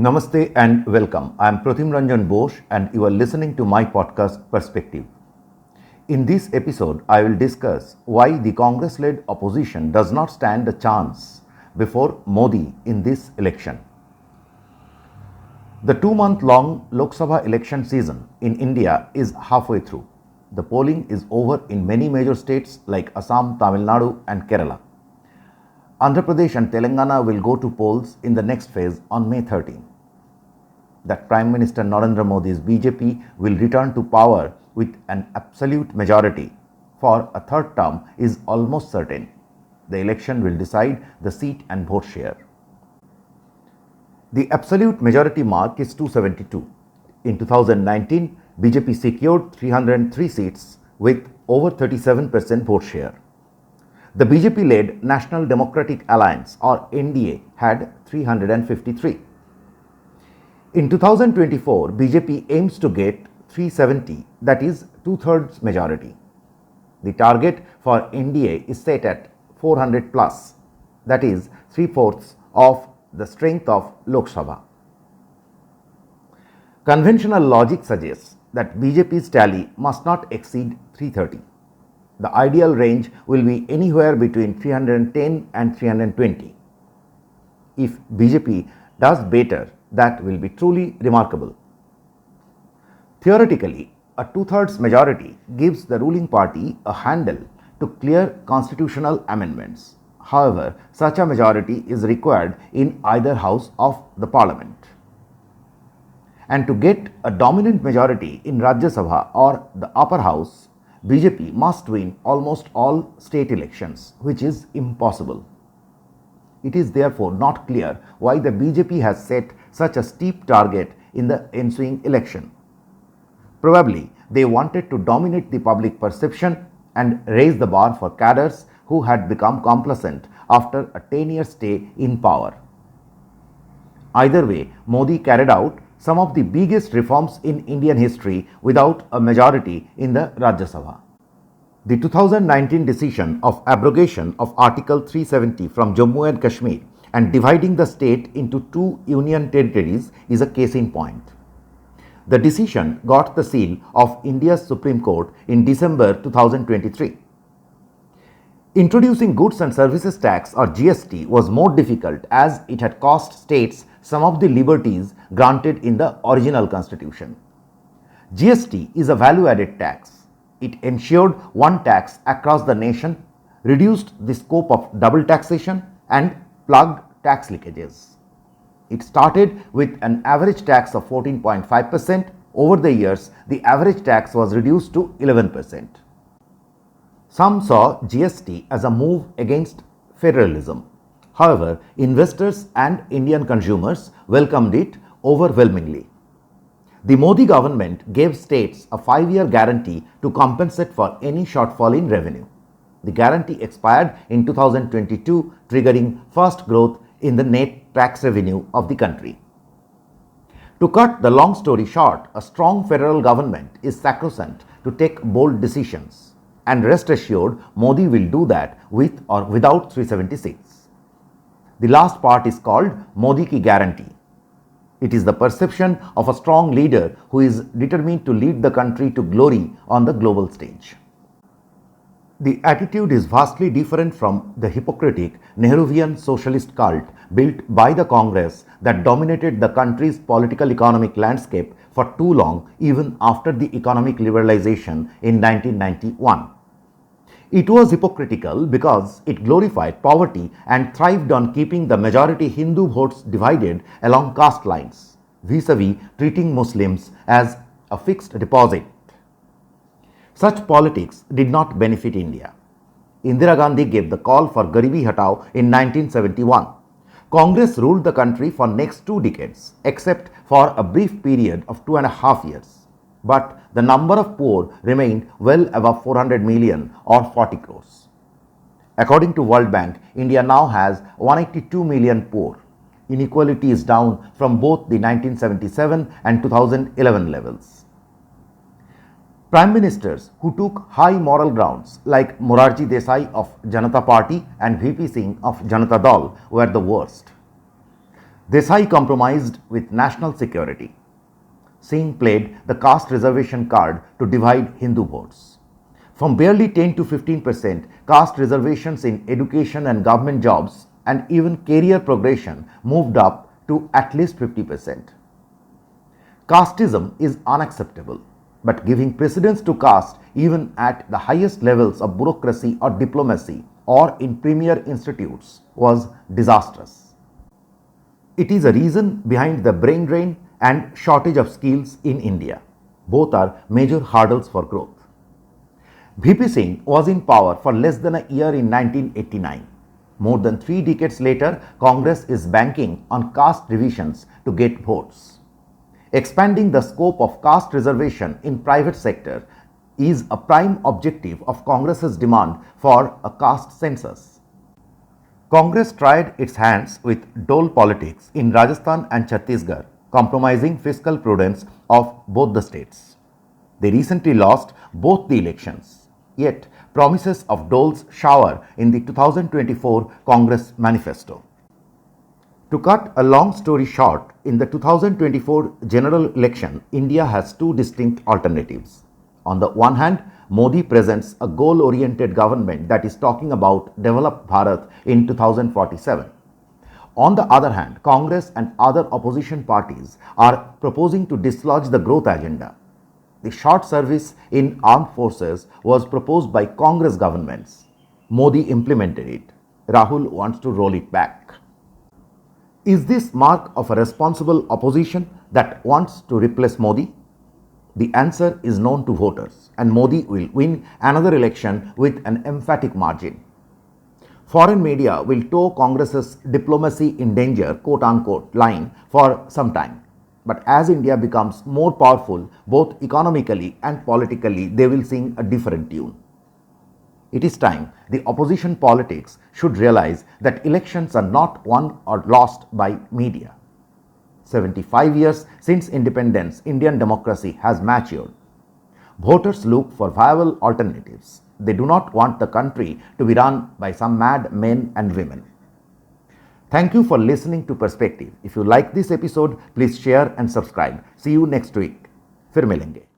Namaste and welcome. I am Pratim Ranjan Bose and you are listening to my podcast Perspective. In this episode, I will discuss why the Congress-led opposition does not stand a chance before Modi in this election. The 2-month-long Lok Sabha election season in India is halfway through. The polling is over in many major states like Assam, Tamil Nadu and Kerala. Andhra Pradesh and Telangana will go to polls in the next phase on May 13. That Prime Minister Narendra Modi's BJP will return to power with an absolute majority for a third term is almost certain. The election will decide the seat and vote share. The absolute majority mark is 272. In 2019, BJP secured 303 seats with over 37% vote share. The BJP-led National Democratic Alliance or NDA had 353. In 2024, BJP aims to get 370, that is two-thirds majority. The target for NDA is set at 400 plus, that is 3/4 of the strength of Lok Sabha. Conventional logic suggests that BJP's tally must not exceed 330. The ideal range will be anywhere between 310 and 320. If BJP does better, that will be truly remarkable. Theoretically, a two-thirds majority gives the ruling party a handle to clear constitutional amendments. However, such a majority is required in either house of the parliament. And to get a dominant majority in Rajya Sabha or the upper house, BJP must win almost all state elections, which is impossible. It is therefore not clear why the BJP has set such a steep target in the ensuing election. Probably they wanted to dominate the public perception and raise the bar for cadres who had become complacent after a 10-year stay in power. Either way, Modi carried out some of the biggest reforms in Indian history without a majority in the Rajya Sabha. The 2019 decision of abrogation of Article 370 from Jammu and Kashmir and dividing the state into two union territories is a case in point. The decision got the seal of India's Supreme Court in December 2023. Introducing Goods and Services Tax or GST was more difficult as it had cost states some of the liberties granted in the original constitution. GST is a value-added tax. It ensured one tax across the nation, reduced the scope of double taxation and plugged tax leakages. It started with an average tax of 14.5%. Over the years, the average tax was reduced to 11%. Some saw GST as a move against federalism. However, investors and Indian consumers welcomed it overwhelmingly. The Modi government gave states a 5-year guarantee to compensate for any shortfall in revenue. The guarantee expired in 2022, triggering fast growth in the net tax revenue of the country. To cut the long story short, a strong federal government is sacrosanct to take bold decisions. And rest assured, Modi will do that with or without 376. The last part is called Modi ki guarantee. It is the perception of a strong leader who is determined to lead the country to glory on the global stage. The attitude is vastly different from the hypocritic Nehruvian socialist cult built by the Congress that dominated the country's political economic landscape for too long, even after the economic liberalization in 1991. It was hypocritical because it glorified poverty and thrived on keeping the majority Hindu votes divided along caste lines, vis-a-vis treating Muslims as a fixed deposit. Such politics did not benefit India. Indira Gandhi gave the call for Garibi Hatao in 1971. Congress ruled the country for next 2 decades, except for a brief period of 2.5 years. But the number of poor remained well above 400 million or 40 crores. According to World Bank, India now has 182 million poor. Inequality is down from both the 1977 and 2011 levels. Prime Ministers who took high moral grounds like Morarji Desai of Janata Party and VP Singh of Janata Dal were the worst. Desai compromised with national security. Singh played the caste reservation card to divide Hindu votes. From barely 10 to 15%, caste reservations in education and government jobs and even career progression moved up to at least 50%. Casteism is unacceptable, but giving precedence to caste even at the highest levels of bureaucracy or diplomacy or in premier institutes was disastrous. It is a reason behind the brain drain and shortage of skills in India. Both are major hurdles for growth. VP Singh was in power for less than a year in 1989. More than 3 decades later, Congress is banking on caste revisions to get votes. Expanding the scope of caste reservation in private sector is a prime objective of Congress's demand for a caste census. Congress tried its hands with dole politics in Rajasthan and Chhattisgarh, compromising fiscal prudence of both the states. They recently lost both the elections, yet promises of doles shower in the 2024 Congress manifesto. To cut a long story short, in the 2024 general election, India has two distinct alternatives. On the one hand, Modi presents a goal-oriented government that is talking about developed Bharat in 2047. On the other hand, Congress and other opposition parties are proposing to dislodge the growth agenda. The short service in armed forces was proposed by Congress governments. Modi implemented it. Rahul wants to roll it back. Is this mark of a responsible opposition that wants to replace Modi? The answer is known to voters, and Modi will win another election with an emphatic margin. Foreign media will tow Congress's diplomacy in danger, quote unquote, line for some time. But as India becomes more powerful, both economically and politically, they will sing a different tune. It is time the opposition politics should realize that elections are not won or lost by media. 75 years since independence, Indian democracy has matured. Voters look for viable alternatives. They do not want the country to be run by some mad men and women. Thank you for listening to Perspective. If you like this episode, please share and subscribe. See you next week. फिर मिलेंगे.